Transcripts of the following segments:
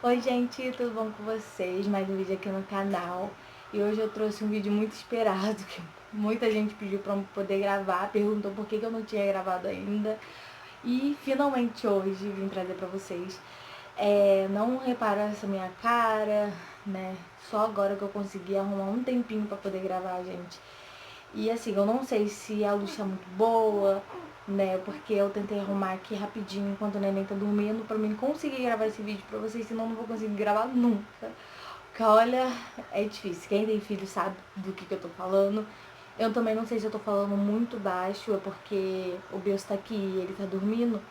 Oi gente, tudo bom com vocês? Mais um vídeo aqui no canal. E hoje eu trouxe um vídeo muito esperado, que muita gente pediu pra eu poder gravar, perguntou por que eu não tinha gravado ainda. E finalmente hoje vim trazer pra vocês. Não repara essa minha cara, né? Só agora que eu consegui arrumar um tempinho pra poder gravar, gente. E assim, eu não sei se a luz tá muito boa, né? Porque eu tentei arrumar aqui rapidinho enquanto o neném tá dormindo pra mim conseguir gravar esse vídeo pra vocês, senão eu não vou conseguir gravar nunca. Porque olha, é difícil. Quem tem filho sabe do que eu tô falando. Eu também não sei se eu tô falando muito baixo, é porque o Bios tá aqui e ele tá dormindo.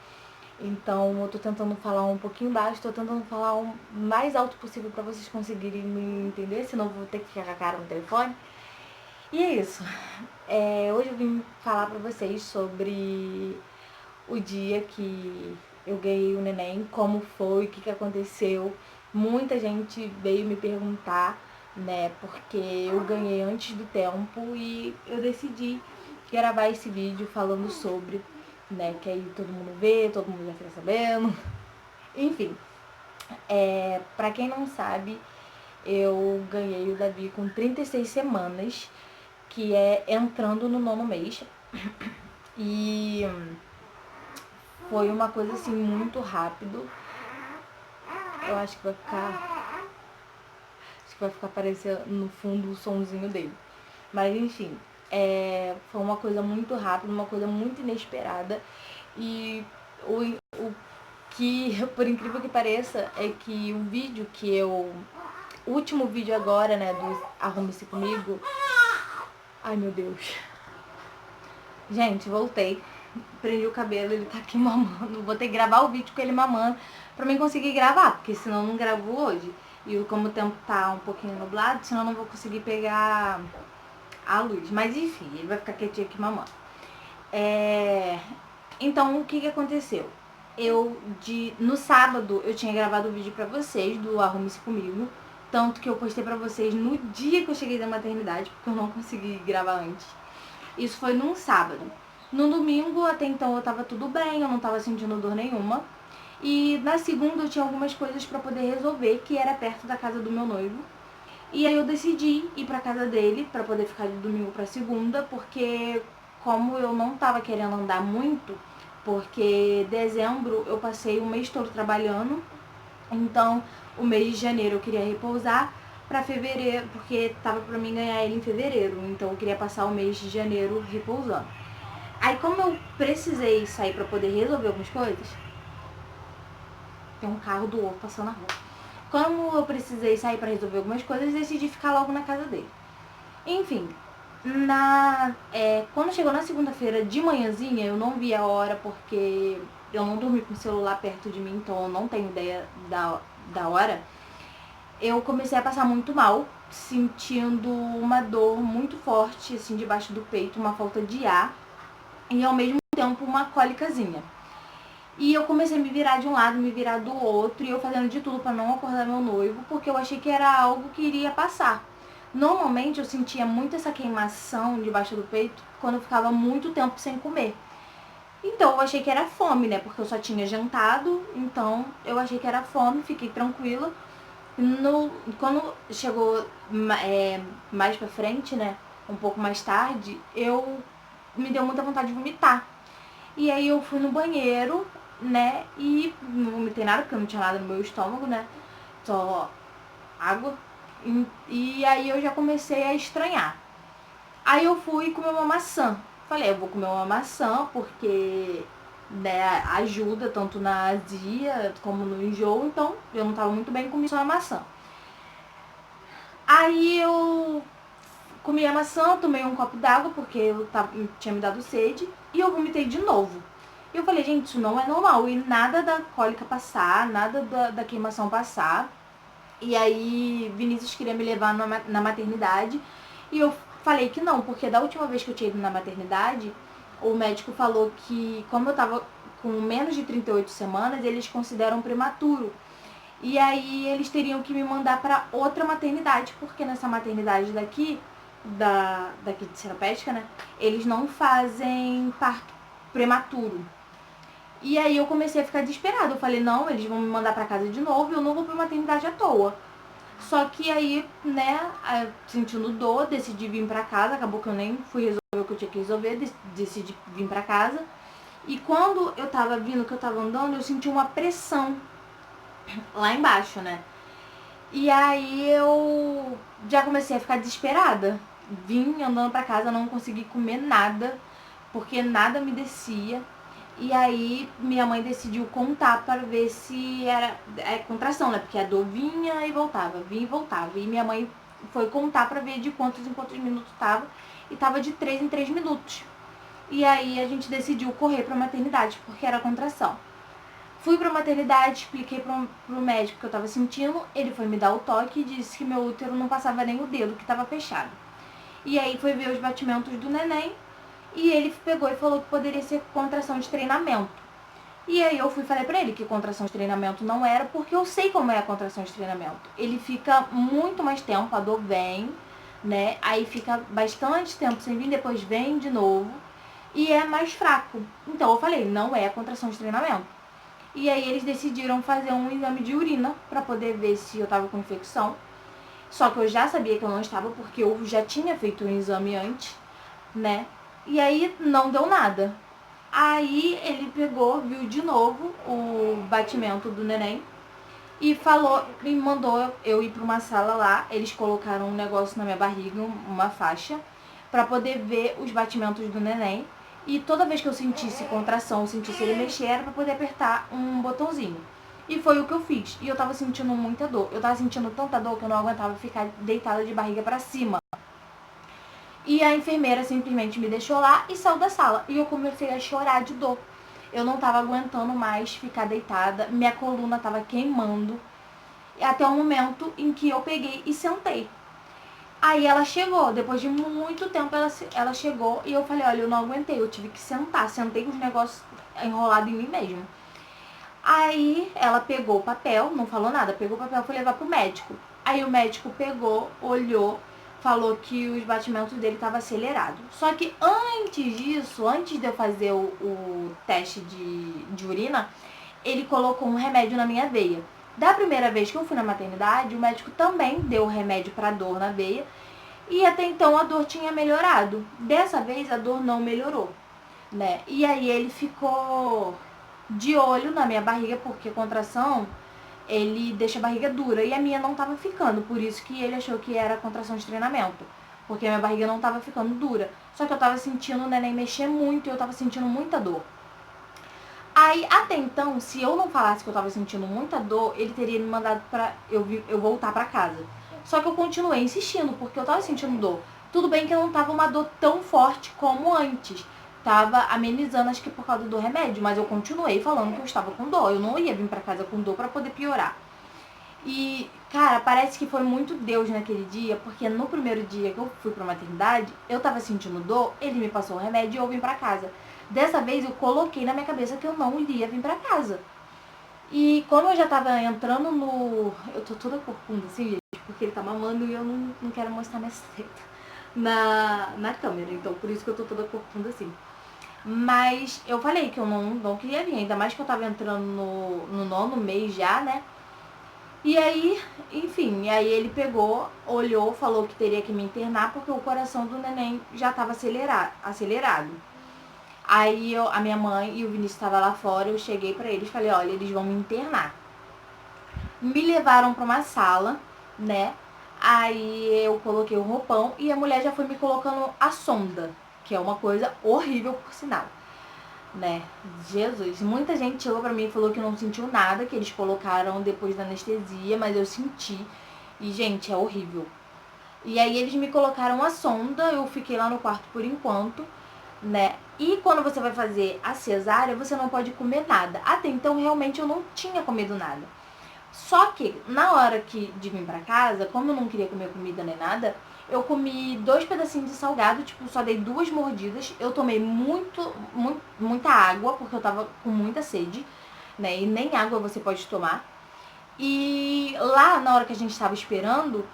Então eu tô tentando falar um pouquinho baixo, tô tentando falar o mais alto possível pra vocês conseguirem me entender, senão eu vou ter que ficar com a cara no telefone. E é isso. Hoje eu vim falar pra vocês sobre o dia que eu ganhei o neném, como foi, o que aconteceu. Muita gente veio me perguntar, né, porque eu ganhei antes do tempo e eu decidi gravar esse vídeo falando sobre, né, que aí todo mundo vê, todo mundo já fica sabendo. Enfim, pra quem não sabe, eu ganhei o Davi com 36 semanas, que é entrando no 9º mês. E foi uma coisa assim muito rápido. Eu acho que vai ficar. Acho que vai ficar aparecendo no fundo o sonzinho dele. Mas enfim, foi uma coisa muito rápida, uma coisa muito inesperada. E o que, por incrível que pareça, é que o vídeo que eu. O último vídeo agora, né, do Arrume-se Comigo. Ai meu Deus. Gente, voltei. Prendi o cabelo, ele tá aqui mamando. Vou ter que gravar o vídeo com ele mamando pra mim conseguir gravar, porque senão eu não gravo hoje. E como o tempo tá um pouquinho nublado, senão eu não vou conseguir pegar a luz. Mas enfim, ele vai ficar quietinho aqui mamando. Então, o que aconteceu? No sábado, eu tinha gravado o vídeo pra vocês do Arrume-se Comigo. Tanto que eu postei pra vocês no dia que eu cheguei da maternidade, porque eu não consegui gravar antes. Isso foi num sábado. No domingo, até então, eu tava tudo bem, eu não tava sentindo dor nenhuma. E na segunda eu tinha algumas coisas pra poder resolver, que era perto da casa do meu noivo. E aí eu decidi ir pra casa dele, pra poder ficar de domingo pra segunda, porque como eu não tava querendo andar muito, porque dezembro eu passei o mês todo trabalhando, então o mês de janeiro eu queria repousar pra fevereiro, porque tava pra mim ganhar ele em fevereiro, então eu queria passar o mês de janeiro repousando. Aí como eu precisei sair pra poder resolver algumas coisas, tem um carro do outro passando na rua. Como eu precisei sair pra resolver algumas coisas, decidi ficar logo na casa dele. Enfim, quando chegou na segunda-feira de manhãzinha, eu não vi a hora porque eu não dormi com o celular perto de mim, então eu não tenho ideia da hora. Eu comecei a passar muito mal, sentindo uma dor muito forte, assim, debaixo do peito, uma falta de ar e ao mesmo tempo uma cólicazinha. E eu comecei a me virar de um lado, me virar do outro, e eu fazendo de tudo para não acordar meu noivo, porque eu achei que era algo que iria passar. Normalmente eu sentia muito essa queimação debaixo do peito quando eu ficava muito tempo sem comer. Então eu achei que era fome, né? Porque eu só tinha jantado, então eu achei que era fome, fiquei tranquila. Quando chegou mais pra frente, né? Um pouco mais tarde, me deu muita vontade de vomitar. E aí eu fui no banheiro, né? E não vomitei nada, porque não tinha nada no meu estômago, né? Só água. E aí eu já comecei a estranhar. Aí eu fui comer uma maçã. Falei, eu vou comer uma maçã porque, né, ajuda tanto na azia como no enjoo. Então eu não tava muito bem, comi só a maçã. Aí eu comi a maçã, tomei um copo d'água porque tinha me dado sede. E eu vomitei de novo. E eu falei, gente, isso não é normal. E nada da cólica passar, nada da queimação passar. E aí Vinícius queria me levar na maternidade. E eu falei que não, porque da última vez que eu tinha ido na maternidade, o médico falou que como eu tava com menos de 38 semanas, eles consideram prematuro. E aí eles teriam que me mandar para outra maternidade, porque nessa maternidade daqui de Seropédica, né, eles não fazem parto prematuro. E aí eu comecei a ficar desesperada. Eu falei, não, eles vão me mandar pra casa de novo e eu não vou pra maternidade à toa. Só que aí, né, sentindo dor, decidi vir pra casa. Acabou que eu nem fui resolver o que eu tinha que resolver, decidi vir pra casa. E quando eu tava vindo, que eu tava andando, eu senti uma pressão lá embaixo, né? E aí eu já comecei a ficar desesperada. Vim andando pra casa, não consegui comer nada, porque nada me descia. E aí minha mãe decidiu contar para ver se era contração, né? Porque a dor vinha e voltava, vinha e voltava. E minha mãe foi contar para ver de quantos em quantos minutos tava. E tava de 3 em 3 minutos. E aí a gente decidiu correr pra maternidade, porque era contração. Fui pra maternidade, expliquei pro médico que eu tava sentindo. Ele foi me dar o toque e disse que meu útero não passava nem o dedo, que tava fechado. E aí foi ver os batimentos do neném. E ele pegou e falou que poderia ser contração de treinamento. E aí eu fui e falei pra ele que contração de treinamento não era, porque eu sei como é a contração de treinamento. Ele fica muito mais tempo, a dor vem, né? Aí fica bastante tempo sem vir, depois vem de novo. E é mais fraco. Então eu falei, não é a contração de treinamento. E aí eles decidiram fazer um exame de urina pra poder ver se eu tava com infecção. Só que eu já sabia que eu não estava, porque eu já tinha feito um exame antes, né? E aí não deu nada. Aí ele pegou, viu de novo o batimento do neném e falou, me mandou eu ir pra uma sala lá. Eles colocaram um negócio na minha barriga, uma faixa, pra poder ver os batimentos do neném. E toda vez que eu sentisse contração, sentisse ele mexer, era pra poder apertar um botãozinho. E foi o que eu fiz. E eu tava sentindo muita dor. Eu tava sentindo tanta dor que eu não aguentava ficar deitada de barriga pra cima. E a enfermeira simplesmente me deixou lá e saiu da sala. E eu comecei a chorar de dor. Eu não tava aguentando mais ficar deitada. Minha coluna tava queimando. Até o momento em que eu peguei e sentei. Aí ela chegou, depois de muito tempo ela chegou e eu falei, olha, eu não aguentei, eu tive que sentar. Sentei com os negócios enrolados em mim mesmo. Aí ela pegou o papel, não falou nada, pegou o papel e foi levar pro médico. Aí o médico pegou, olhou, falou que os batimentos dele estavam acelerados. Só que antes disso, antes de eu fazer o teste de urina, ele colocou um remédio na minha veia. Da primeira vez que eu fui na maternidade, o médico também deu remédio para dor na veia. E até então a dor tinha melhorado. Dessa vez a dor não melhorou, né? E aí ele ficou de olho na minha barriga, porque contração, ele deixa a barriga dura. E a minha não tava ficando, por isso que ele achou que era contração de treinamento. Porque a minha barriga não tava ficando dura. Só que eu tava sentindo o neném mexer muito e eu tava sentindo muita dor. Aí, até então, se eu não falasse que eu tava sentindo muita dor, ele teria me mandado pra eu voltar pra casa. Só que eu continuei insistindo, porque eu tava sentindo dor. Tudo bem que não tava uma dor tão forte como antes. Tava amenizando, acho que por causa do remédio, mas eu continuei falando que eu estava com dor. Eu não ia vir pra casa com dor pra poder piorar. E, cara, parece que foi muito Deus naquele dia, porque no primeiro dia que eu fui pra maternidade, eu tava sentindo dor, ele me passou o remédio e eu vim pra casa. Dessa vez eu coloquei na minha cabeça que eu não iria vir pra casa. E como eu já tava entrando no... Eu tô toda corcunda assim, gente, porque ele tá mamando e eu não quero mostrar minha seta na câmera. Então por isso que eu tô toda corcunda assim. Mas eu falei que eu não queria vir, ainda mais que eu tava entrando no 9º mês já, né? E aí, enfim, aí ele pegou, olhou, falou que teria que me internar porque o coração do neném já tava acelerado. Aí a minha mãe e o Vinícius estavam lá fora, eu cheguei pra eles e falei, olha, eles vão me internar. Me levaram pra uma sala, né? Aí eu coloquei o roupão e a mulher já foi me colocando a sonda, que é uma coisa horrível por sinal, né? Jesus, muita gente chegou pra mim e falou que não sentiu nada, que eles colocaram depois da anestesia, mas eu senti. E, gente, é horrível. E aí eles me colocaram a sonda, eu fiquei lá no quarto por enquanto, né? E quando você vai fazer a cesárea, você não pode comer nada. Até então, realmente, eu não tinha comido nada. Só que, na hora de vir pra casa, como eu não queria comer comida nem nada, eu comi 2 pedacinhos de salgado, tipo, só dei 2 mordidas. Eu tomei muita água, porque eu tava com muita sede, né? E nem água você pode tomar. E lá, na hora que a gente tava esperando,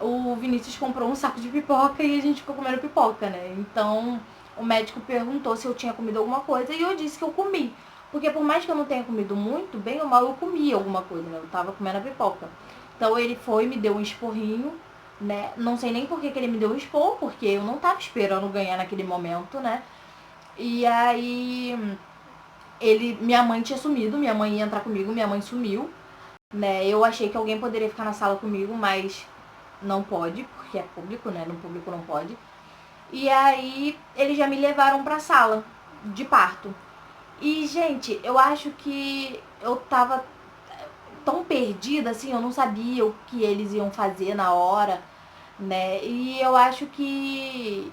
o Vinícius comprou um saco de pipoca e a gente ficou comendo pipoca, né? Então, o médico perguntou se eu tinha comido alguma coisa e eu disse que eu comi. Porque por mais que eu não tenha comido muito, bem ou mal eu comi alguma coisa, né? Eu tava comendo a pipoca. Então ele foi, me deu um esporrinho, né? Não sei nem por que ele me deu um esporro, porque eu não tava esperando ganhar naquele momento, né? E aí minha mãe tinha sumido, minha mãe ia entrar comigo, minha mãe sumiu, né? Eu achei que alguém poderia ficar na sala comigo, mas não pode, porque é público, né? No público não pode. E aí eles já me levaram pra sala de parto. E, gente, eu acho que eu tava tão perdida, assim, eu não sabia o que eles iam fazer na hora, né? E eu acho que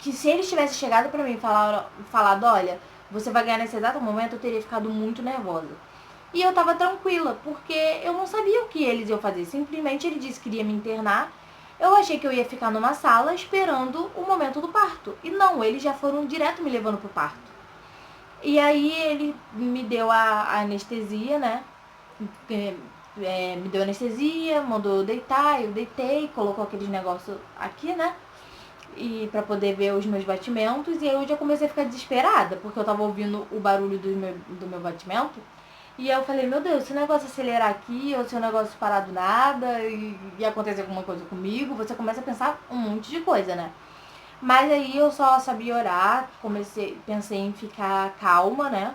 se eles tivessem chegado pra mim e falado, olha, você vai ganhar nesse exato momento, eu teria ficado muito nervosa. E eu tava tranquila, porque eu não sabia o que eles iam fazer. Simplesmente ele disse que iria me internar. Eu achei que eu ia ficar numa sala esperando o momento do parto. E não, eles já foram direto me levando pro parto. E aí ele me deu a anestesia, né? Me deu anestesia, mandou eu deitar, eu deitei, colocou aqueles negócios aqui, né? E pra poder ver os meus batimentos. E aí eu já comecei a ficar desesperada, porque eu tava ouvindo o barulho do meu batimento. E aí eu falei, meu Deus, se o negócio acelerar aqui, ou se o negócio parar do nada e acontecer alguma coisa comigo, você começa a pensar um monte de coisa, né? Mas aí eu só sabia orar, pensei em ficar calma, né?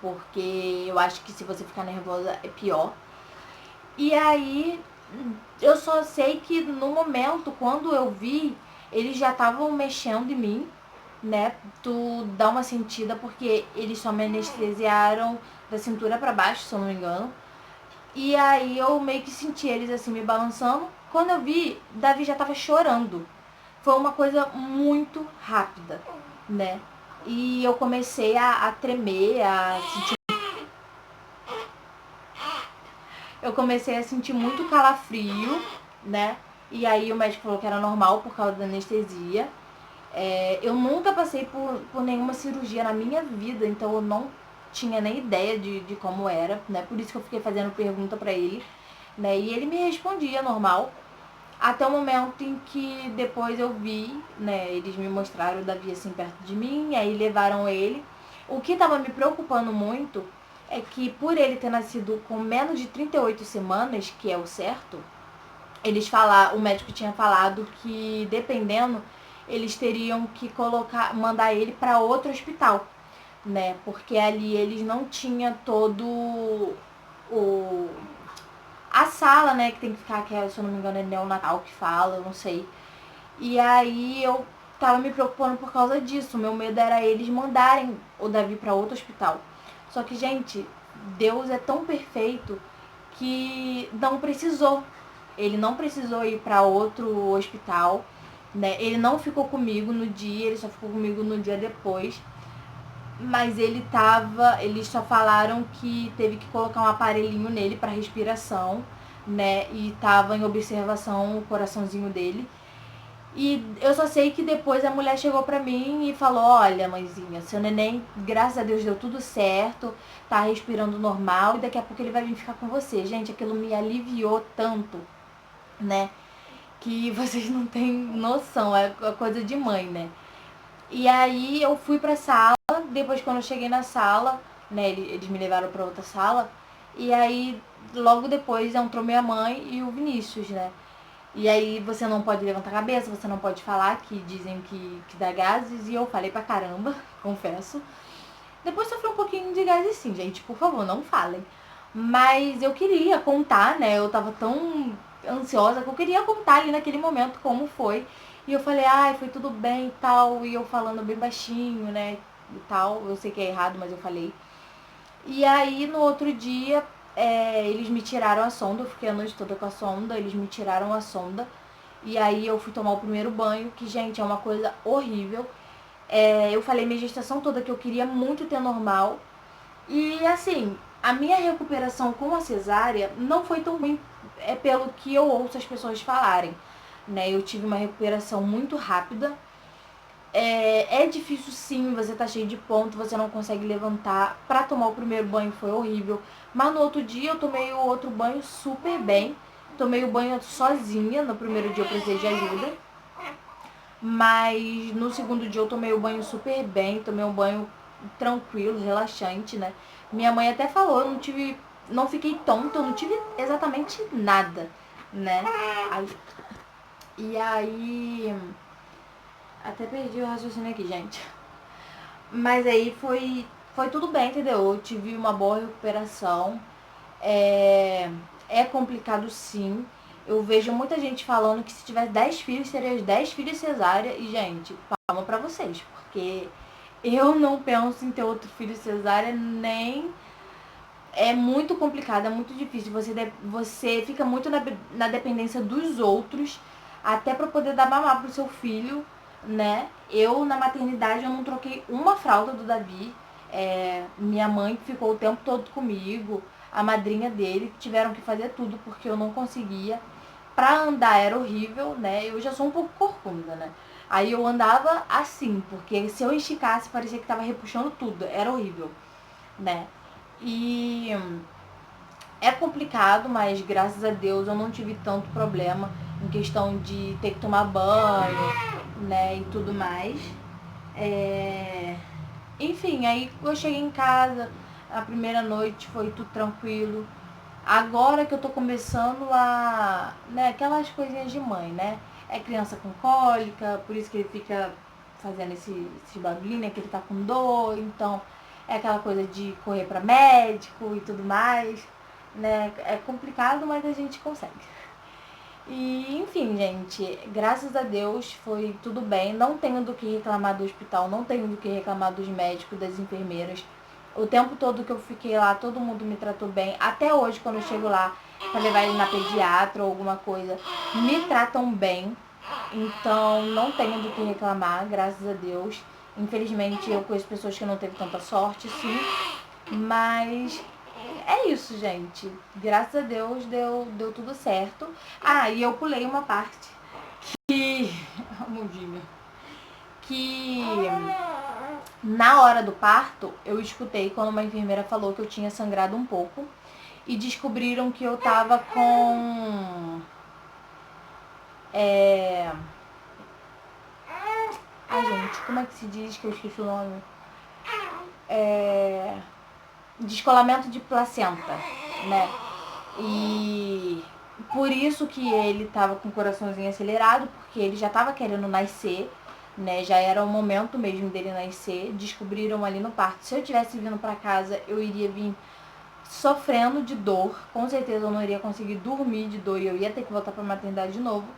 Porque eu acho que se você ficar nervosa é pior. E aí eu só sei que no momento, quando eu vi, eles já estavam mexendo em mim, né? Tu dá uma sentida, porque eles só me anestesiaram da cintura pra baixo, se eu não me engano. E aí eu meio que senti eles assim me balançando. Quando eu vi, Davi já tava chorando. Foi uma coisa muito rápida, né? E eu comecei a tremer, eu comecei a sentir muito calafrio, né? E aí o médico falou que era normal por causa da anestesia. Eu nunca passei por nenhuma cirurgia na minha vida, então eu não tinha nem ideia de como era, né? Por isso que eu fiquei fazendo pergunta pra ele, né? E ele me respondia normal. Até o momento em que depois eu vi, né? Eles me mostraram o Davi assim perto de mim, aí levaram ele. O que tava me preocupando muito é que por ele ter nascido com menos de 38 semanas, que é o certo, o médico tinha falado que dependendo, eles teriam que mandar ele para outro hospital, né? Porque ali eles não tinham todo a sala, né, que tem que ficar, que se eu não me engano é neonatal que fala, eu não sei. E aí eu tava me preocupando por causa disso. Meu medo era eles mandarem o Davi para outro hospital. Só que, gente, Deus é tão perfeito que não precisou. Ele não precisou ir para outro hospital, né? Ele não ficou comigo no dia, ele só ficou comigo no dia depois. Mas eles só falaram que teve que colocar um aparelhinho nele para respiração, né? E tava em observação o coraçãozinho dele. E eu só sei que depois a mulher chegou pra mim e falou, olha, mãezinha, seu neném, graças a Deus, deu tudo certo, tá respirando normal e daqui a pouco ele vai vir ficar com você. Gente, aquilo me aliviou tanto, né? Que vocês não têm noção, é coisa de mãe, né? E aí eu fui pra sala, depois quando eu cheguei na sala, né, eles me levaram pra outra sala, e aí logo depois entrou minha mãe e o Vinícius, né? E aí você não pode levantar a cabeça, você não pode falar, que dizem que dá gases, e eu falei pra caramba, confesso. Depois sofri um pouquinho de gases sim, gente, por favor, não falem. Mas eu queria contar, né, eu tava tão ansiosa que eu queria contar ali naquele momento como foi. E eu falei, ai, foi tudo bem e tal, e eu falando bem baixinho, né, e tal. Eu sei que é errado, mas eu falei. E aí no outro dia eles me tiraram a sonda, eu fiquei a noite toda com a sonda, eles me tiraram a sonda. E aí eu fui tomar o primeiro banho, que, gente, é uma coisa horrível. Eu falei minha gestação toda que eu queria muito ter normal. E assim, a minha recuperação com a cesárea não foi tão ruim, pelo que eu ouço as pessoas falarem, né? Eu tive uma recuperação muito rápida. É difícil sim, você tá cheio de ponto, você não consegue levantar. Pra tomar o primeiro banho foi horrível. Mas no outro dia eu tomei o outro banho super bem. Tomei o banho sozinha, no primeiro dia eu precisei de ajuda. Mas no segundo dia eu tomei o banho super bem, tomei um banho tranquilo, relaxante, né? Minha mãe até falou, não fiquei tonta, eu não tive exatamente nada, né? E aí, até perdi o raciocínio aqui, gente. Mas aí foi tudo bem, entendeu? Eu tive uma boa recuperação. É complicado sim. Eu vejo muita gente falando que se tivesse 10 filhos, seria os 10 filhos cesárea. E, gente, palma pra vocês, porque eu não penso em ter outro filho cesárea, nem... É muito complicado, é muito difícil. Você fica muito na dependência dos outros, até pra poder dar mamar pro seu filho, né? Eu, na maternidade, eu não troquei uma fralda do Davi. Minha mãe ficou o tempo todo comigo, a madrinha dele, tiveram que fazer tudo porque eu não conseguia. Pra andar era horrível, né? Eu já sou um pouco corcunda, né? Aí eu andava assim, porque se eu esticasse parecia que tava repuxando tudo, era horrível, né? E é complicado, mas graças a Deus eu não tive tanto problema em questão de ter que tomar banho, né, e tudo mais. Enfim, aí eu cheguei em casa, a primeira noite foi tudo tranquilo. Agora que eu tô começando a... né, aquelas coisinhas de mãe, né? É criança com cólica, por isso que ele fica fazendo esse barulhinho, né? Que ele tá com dor, então é aquela coisa de correr pra médico e tudo mais, né? É complicado, mas a gente consegue. E, enfim, gente, graças a Deus foi tudo bem. Não tenho do que reclamar do hospital, não tenho do que reclamar dos médicos, das enfermeiras. O tempo todo que eu fiquei lá, todo mundo me tratou bem. Até hoje, quando eu chego lá pra levar ele na pediatra ou alguma coisa, me tratam bem. Então, não tenho do que reclamar, graças a Deus. Infelizmente, eu conheço pessoas que não teve tanta sorte, sim. Mas é isso, gente. Graças a Deus deu tudo certo. E eu pulei uma parte que... Mundinho. Que na hora do parto, eu escutei quando uma enfermeira falou que eu tinha sangrado um pouco. E descobriram que eu tava com... Ai, gente, como é que se diz que eu esqueci o nome? Descolamento de placenta, né? E por isso que ele tava com o coraçãozinho acelerado, porque ele já tava querendo nascer, né? Já era o momento mesmo dele nascer. Descobriram ali no parto. Se eu tivesse vindo pra casa, eu iria vir sofrendo de dor. Com certeza eu não iria conseguir dormir de dor e eu ia ter que voltar pra maternidade de novo,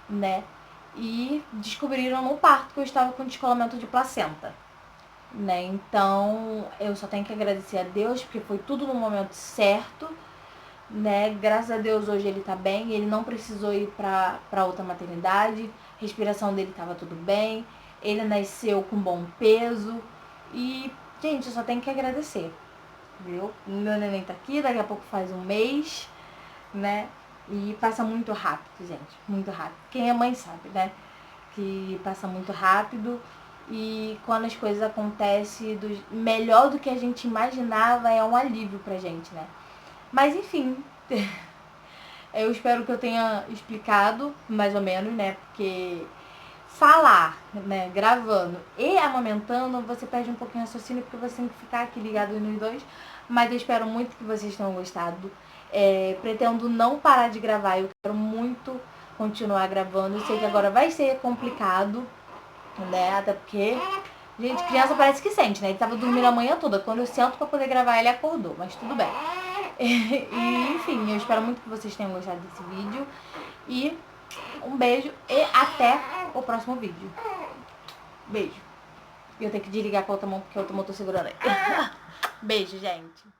né? E descobriram no parto que eu estava com descolamento de placenta, né? Então eu só tenho que agradecer a Deus, porque foi tudo no momento certo, né? Graças a Deus hoje ele tá bem, ele não precisou ir pra outra maternidade, a respiração dele tava tudo bem, ele nasceu com bom peso e, gente, eu só tenho que agradecer, viu? Meu neném tá aqui, daqui a pouco faz um mês, né? E passa muito rápido, gente, muito rápido. Quem é mãe sabe, né? Que passa muito rápido e quando as coisas acontecem melhor do que a gente imaginava, é um alívio pra gente, né? Mas enfim, eu espero que eu tenha explicado mais ou menos, né? Porque falar, né, gravando e amamentando, você perde um pouquinho o raciocínio, porque você tem que ficar aqui ligado nos dois. Mas eu espero muito que vocês tenham gostado. Pretendo não parar de gravar, eu quero muito continuar gravando. Eu sei que agora vai ser complicado, né? Até porque, gente, criança parece que sente, né? Ele tava dormindo a manhã toda. Quando eu sento pra poder gravar, ele acordou, mas tudo bem. E, enfim, eu espero muito que vocês tenham gostado desse vídeo. E um beijo e até o próximo vídeo. Beijo. E eu tenho que desligar com a outra mão, porque a outra mão eu tô segurando aí. Beijo, gente.